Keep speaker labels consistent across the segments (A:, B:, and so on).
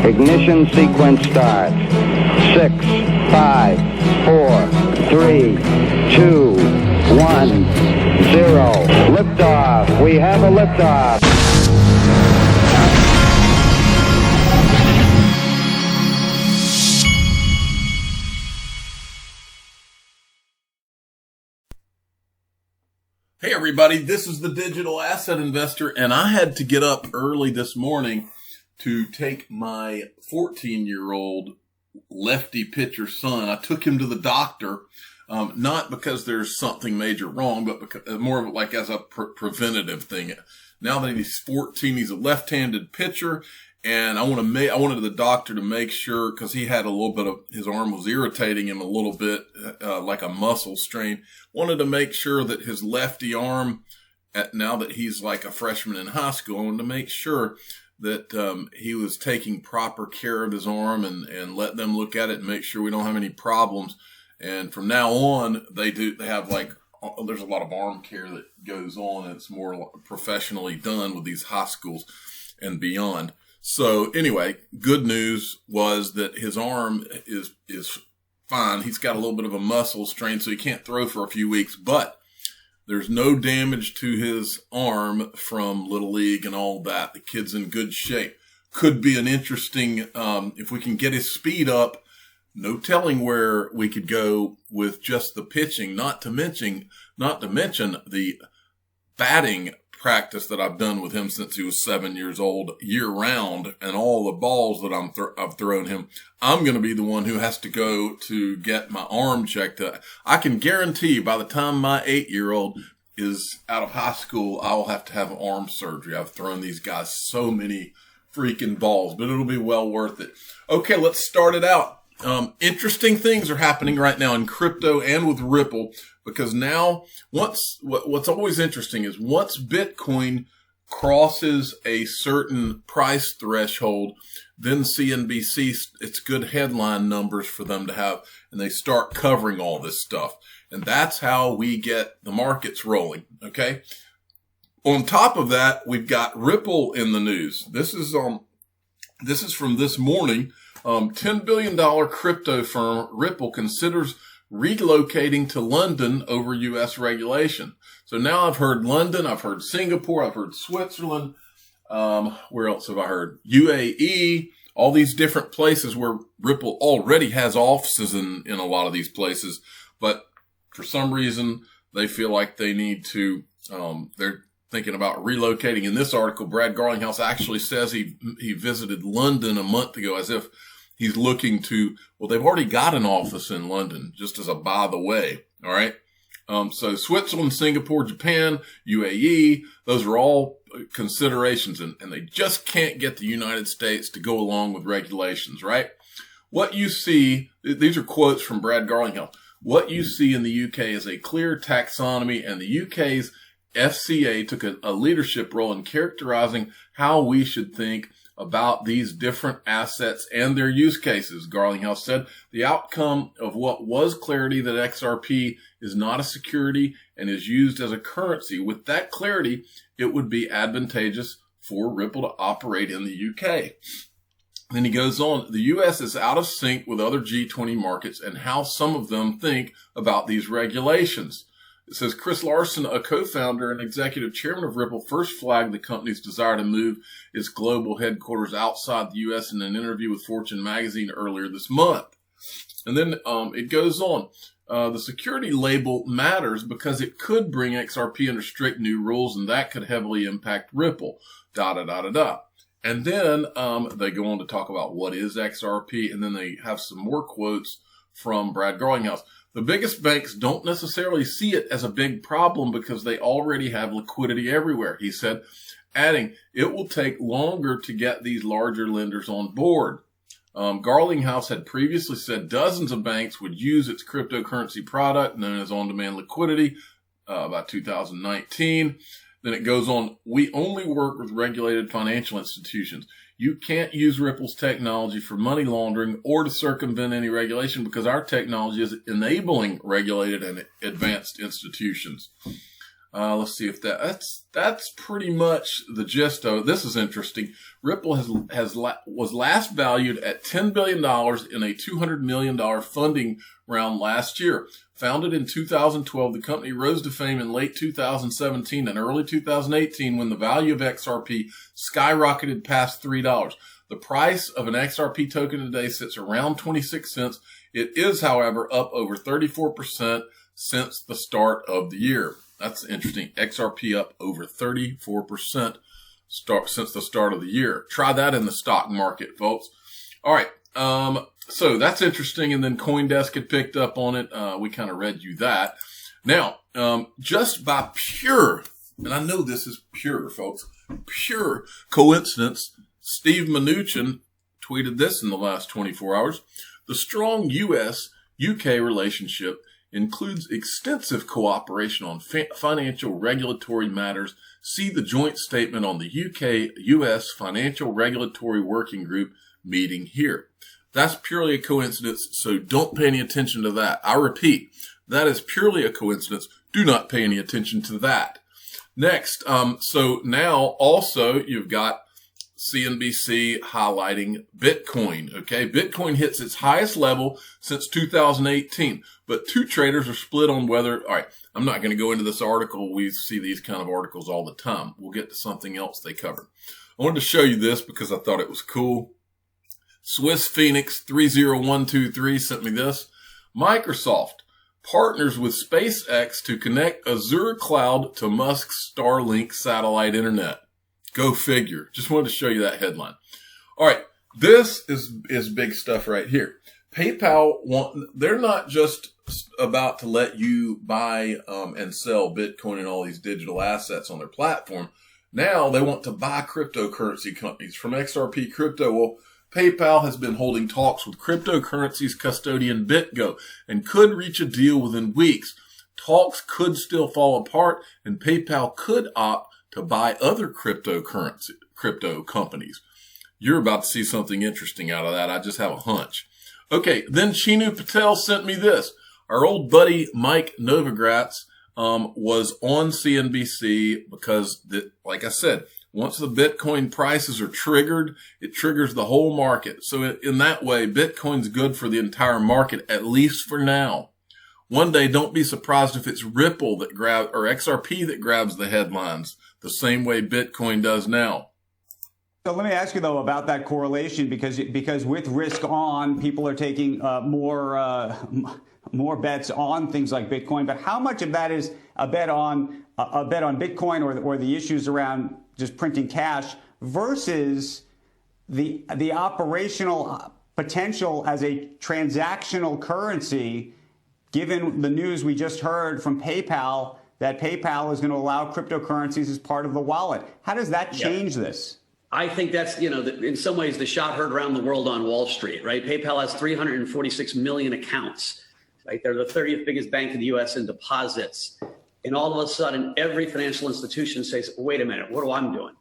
A: Ignition sequence starts. 6, 5, 4, 3, 2, 1, 0. Liftoff. We have a liftoff.
B: Hey everybody, this is the Digital Asset Investor, and I had to get up early this morning to take my 14-year-old lefty pitcher son. I took him to the doctor, not because there's something major wrong, but because, more of it like as a preventative thing. Now that he's 14, he's a left-handed pitcher, and I wanted the doctor to make sure, because he had a little bit of, his arm was irritating him a little bit, like a muscle strain. Wanted to make sure that his lefty arm, now that he's like a freshman in high school, I wanted to make sure that he was taking proper care of his arm and let them look at it and make sure we don't have any problems. And from now on, they have like, there's a lot of arm care that goes on, and it's more professionally done with these high schools and beyond. So anyway, good news was that his arm is fine. He's got a little bit of a muscle strain, so he can't throw for a few weeks, but there's no damage to his arm from Little League and all that. The kid's in good shape. Could be an interesting, if we can get his speed up, no telling where we could go with just the pitching, not to mention the batting practice that I've done with him since he was 7 years old, year round, and all the balls that I've thrown him. I'm going to be the one who has to go to get my arm checked. I can guarantee by the time my 8-year-old is out of high school, I will have to have arm surgery. I've thrown these guys so many freaking balls, but it'll be well worth it. Okay, let's start it out. Interesting things are happening right now in crypto and with Ripple, because now what's always interesting is once Bitcoin crosses a certain price threshold, then CNBC, it's good headline numbers for them to have, and they start covering all this stuff. And that's how we get the markets rolling. Okay. On top of that, we've got Ripple in the news. This is from this morning. $10 billion crypto firm Ripple considers relocating to London over U.S. regulation. So now I've heard London, I've heard Singapore, I've heard Switzerland. Where else have I heard? UAE, all these different places where Ripple already has offices in a lot of these places. But for some reason, they feel like they need to, they're thinking about relocating. In this article, Brad Garlinghouse actually says he visited London a month ago, as if he's looking to, well, they've already got an office in London, just as a by the way. All right. So Switzerland, Singapore, Japan, UAE, those are all considerations, and they just can't get the United States to go along with regulations, right? What you see, these are quotes from Brad Garlinghouse. What you see in the UK is a clear taxonomy, and the UK's FCA took a leadership role in characterizing how we should think about these different assets and their use cases. Garlinghouse said the outcome of what was clarity that XRP is not a security and is used as a currency. With that clarity, it would be advantageous for Ripple to operate in the UK. Then he goes on, the US is out of sync with other G20 markets and how some of them think about these regulations. It says Chris Larson, a co-founder and executive chairman of Ripple, first flagged the company's desire to move its global headquarters outside the U.S. in an interview with Fortune magazine earlier this month. And then it goes on. The security label matters because it could bring XRP under strict new rules, and that could heavily impact Ripple. And then they go on to talk about what is XRP, and then they have some more quotes from Brad Garlinghouse. The biggest banks don't necessarily see it as a big problem because they already have liquidity everywhere, he said, adding, it will take longer to get these larger lenders on board. Garlinghouse had previously said dozens of banks would use its cryptocurrency product known as on-demand liquidity by 2019. Then it goes on, we only work with regulated financial institutions. You can't use Ripple's technology for money laundering or to circumvent any regulation because our technology is enabling regulated and advanced institutions. Let's see if that's pretty much the gist of it. This is interesting. Ripple was last valued at $10 billion in a $200 million funding round last year. Founded in 2012, the company rose to fame in late 2017 and early 2018 when the value of XRP skyrocketed past $3. The price of an XRP token today sits around 26 cents. It is, however, up over 34% since the start of the year. That's interesting. XRP up over 34% since the start of the year. Try that in the stock market, folks. All right. So that's interesting. And then CoinDesk had picked up on it. We kind of read you that. Now, just by pure, and I know this is pure, folks, pure coincidence, Steve Mnuchin tweeted this in the last 24 hours. The strong U.S.-UK relationship includes extensive cooperation on financial regulatory matters. See the joint statement on the UK-US Financial Regulatory Working Group meeting here. That's purely a coincidence, so don't pay any attention to that. I repeat, that is purely a coincidence. Do not pay any attention to that. Next, so now also you've got CNBC highlighting Bitcoin. Okay, Bitcoin hits its highest level since 2018, but two traders are split on whether. All right, I'm not going to go into this article. We see these kind of articles all the time. We'll get to something else they cover. I wanted to show you this because I thought it was cool. Swiss Phoenix 30123 sent me this. Microsoft partners with SpaceX to connect Azure cloud to Musk's Starlink satellite internet. Go figure. Just wanted to show you that headline. All right. This is big stuff right here. PayPal they're not just about to let you buy and sell Bitcoin and all these digital assets on their platform. Now they want to buy cryptocurrency companies from XRP Crypto. Well, PayPal has been holding talks with cryptocurrencies custodian BitGo and could reach a deal within weeks. Talks could still fall apart and PayPal could opt to buy other crypto companies. You're about to see something interesting out of that. I just have a hunch. Okay, then Chinu Patel sent me this. Our old buddy Mike Novogratz was on CNBC because, like I said, once the Bitcoin prices are triggered, it triggers the whole market. So in that way, Bitcoin's good for the entire market, at least for now. One day, don't be surprised if it's Ripple or XRP that grabs the headlines, the same way Bitcoin does now.
C: So let me ask you, though, about that correlation, because with risk on, people are taking more bets on things like Bitcoin. But how much of that is a bet on Bitcoin or the issues around just printing cash versus the operational potential as a transactional currency, given the news we just heard from PayPal that PayPal is going to allow cryptocurrencies as part of the wallet? How does that change this?
D: I think that's, in some ways the shot heard around the world on Wall Street, right? PayPal has 346 million accounts, right? They're the 30th biggest bank in the U.S. in deposits. And all of a sudden, every financial institution says, wait a minute, what am I doing?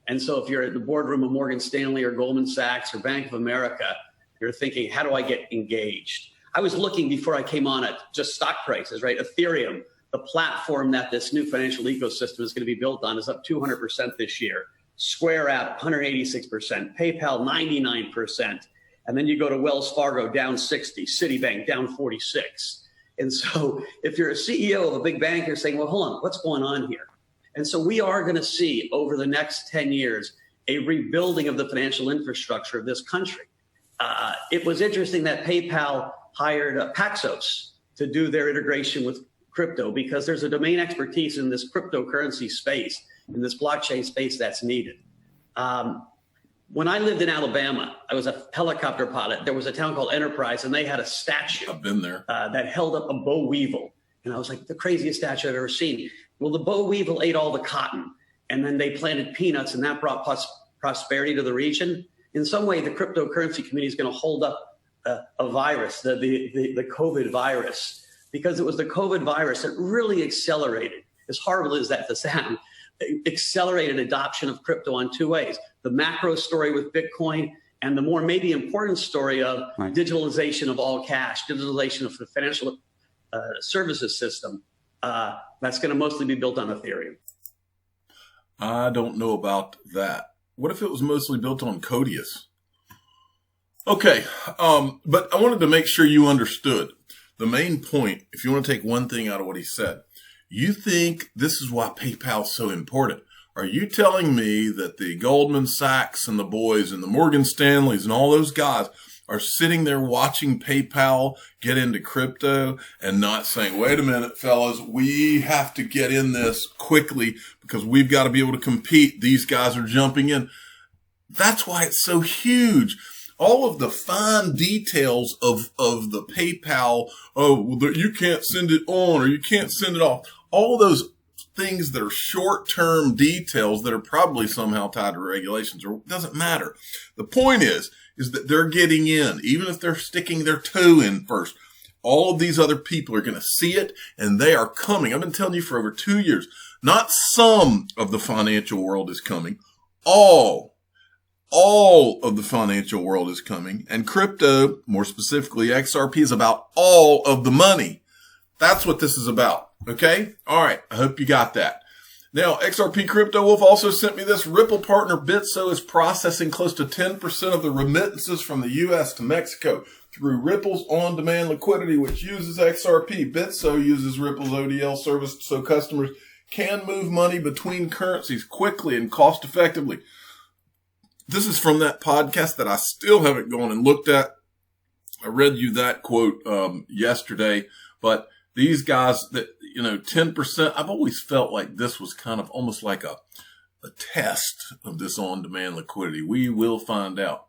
D: And so if you're at the boardroom of Morgan Stanley or Goldman Sachs or Bank of America, you're thinking, how do I get engaged? I was looking before I came on at just stock prices, right? Ethereum, the platform that this new financial ecosystem is going to be built on, is up 200% this year. Square app, 186%. PayPal, 99%. And then you go to Wells Fargo, down 60. Citibank, down 46. And so if you're a CEO of a big bank, you're saying, well, hold on, what's going on here? And so we are going to see over the next 10 years a rebuilding of the financial infrastructure of this country. It was interesting that PayPal hired Paxos to do their integration with crypto, because there's a domain expertise in this cryptocurrency space, in this blockchain space, that's needed. When I lived in Alabama, I was a helicopter pilot. There was a town called Enterprise, and they had a statue.
B: I've been there.
D: That held up a boll weevil. And I was like, the craziest statue I've ever seen. Well, the boll weevil ate all the cotton, and then they planted peanuts, and that brought prosperity to the region. In some way, the cryptocurrency community is going to hold up a virus, the COVID virus, because it was the COVID virus that really accelerated, as horrible as that to sound, accelerated adoption of crypto on two ways: the macro story with Bitcoin, and the more maybe important story of digitalization of all cash, digitalization of the financial services system. That's going to mostly be built on Ethereum.
B: I don't know about that. What if it was mostly built on Codius? Okay, but I wanted to make sure you understood the main point. If you want to take one thing out of what he said, you think this is why PayPal is so important. Are you telling me that the Goldman Sachs and the boys and the Morgan Stanleys and all those guys are sitting there watching PayPal get into crypto and not saying, wait a minute, fellas, we have to get in this quickly because we've got to be able to compete. These guys are jumping in. That's why it's so huge. All of the fine details of the PayPal, you can't send it on or you can't send it off. All of those things that are short-term details that are probably somehow tied to regulations, or it doesn't matter. The point is that they're getting in, even if they're sticking their toe in first. All of these other people are going to see it, and they are coming. I've been telling you for over 2 years, not some of the financial world is coming. All of the financial world is coming. And crypto, more specifically XRP, is about all of the money. That's what this is about. Okay? All right. I hope you got that. Now, XRP Crypto Wolf also sent me this. Ripple partner Bitso is processing close to 10% of the remittances from the U.S. to Mexico through Ripple's on-demand liquidity, which uses XRP. Bitso uses Ripple's ODL service so customers can move money between currencies quickly and cost-effectively. This is from that podcast that I still haven't gone and looked at. I read you that quote yesterday, but these guys that, 10%, I've always felt like this was kind of almost like a test of this on-demand liquidity. We will find out.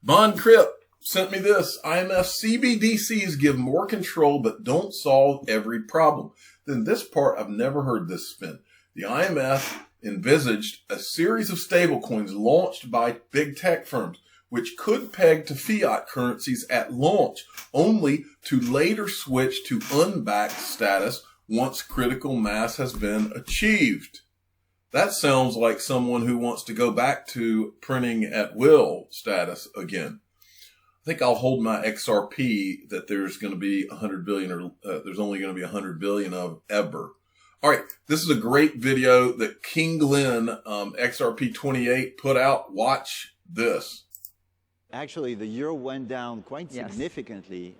B: Bond Crip sent me this. IMF CBDCs give more control but don't solve every problem. Then this part, I've never heard this spin. The IMF envisaged a series of stablecoins launched by big tech firms, which could peg to fiat currencies at launch, only to later switch to unbacked status once critical mass has been achieved. That sounds like someone who wants to go back to printing at will status again. I think I'll hold my XRP that there's going to be 100 billion or there's only going to be 100 billion of ever. All right, this is a great video that King Glenn, XRP28, put out. Watch this.
E: Actually, the euro went down quite significantly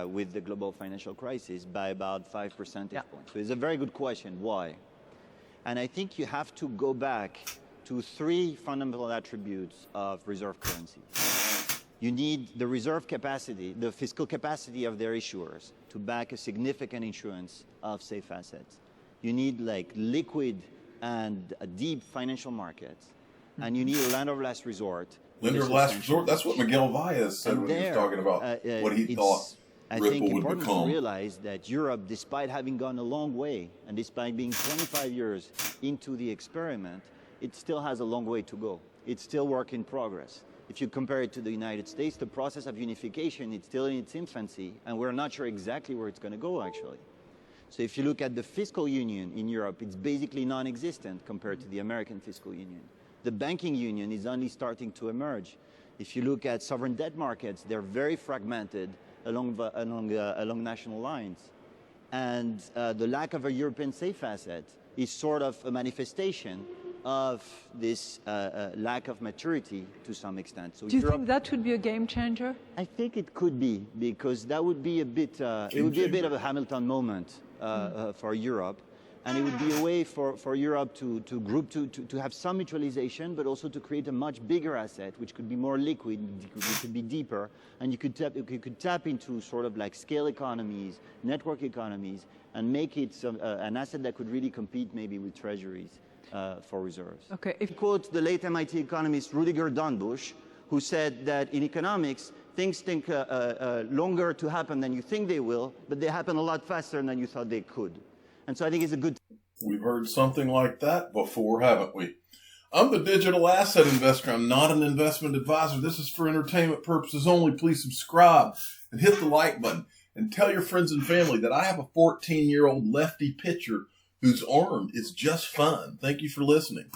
E: with the global financial crisis by about 5 percentage points. So it's a very good question. Why? And I think you have to go back to 3 fundamental attributes of reserve currency. You need the reserve capacity, the fiscal capacity of their issuers to back a significant issuance of safe assets. You need liquid and deep financial markets. And you need a lender of last resort.
B: Lender of last resort? That's what Miguel Valles said when he was talking about what he thought Ripple would become. I think it's important to
E: realize that Europe, despite having gone a long way, and despite being 25 years into the experiment, it still has a long way to go. It's still work in progress. If you compare it to the United States, the process of unification, it's still in its infancy, and we're not sure exactly where it's going to go, actually. So if you look at the fiscal union in Europe, it's basically non-existent compared to the American fiscal union. The banking union is only starting to emerge. If you look at sovereign debt markets, they're very fragmented along national lines. And the lack of a European safe asset is sort of a manifestation of this lack of maturity to some extent. So
F: do you think that would be a game changer?
E: I think it could be, because that would be a bit, it would be a bit of a Hamilton moment for Europe. And it would be a way for Europe to have some mutualization, but also to create a much bigger asset, which could be more liquid, which could be deeper, and you could tap into sort of like scale economies, network economies, and make it an asset that could really compete maybe with treasuries for reserves.
F: Okay.
E: Quote the late MIT economist Rudiger Dornbusch, who said that in economics, things take longer to happen than you think they will, but they happen a lot faster than you thought they could. And so I think it's a good...
B: We've heard something like that before, haven't we? I'm the digital asset investor. I'm not an investment advisor. This is for entertainment purposes only. Please subscribe and hit the like button and tell your friends and family that I have a 14-year-old lefty pitcher whose arm is just fine. Thank you for listening.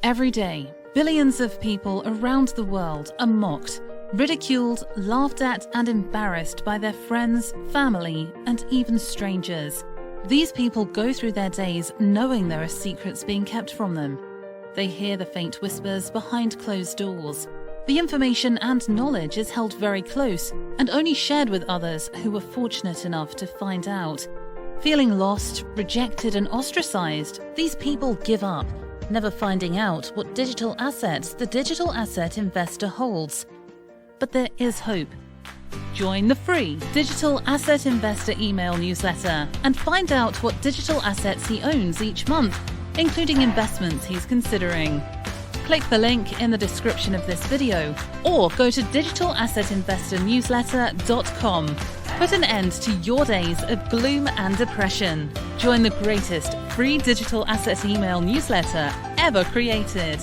G: Every day, billions of people around the world are mocked, Ridiculed, laughed at, and embarrassed by their friends, family, and even strangers. These people go through their days knowing there are secrets being kept from them. They hear the faint whispers behind closed doors. The information and knowledge is held very close and only shared with others who were fortunate enough to find out. Feeling lost, rejected, and ostracized, these people give up, never finding out what digital assets the digital asset investor holds. But there is hope. Join the free Digital Asset Investor email newsletter and find out what digital assets he owns each month, including investments he's considering. Click the link in the description of this video or go to digitalassetinvestornewsletter.com. Put an end to your days of gloom and depression. Join the greatest free digital asset email newsletter ever created.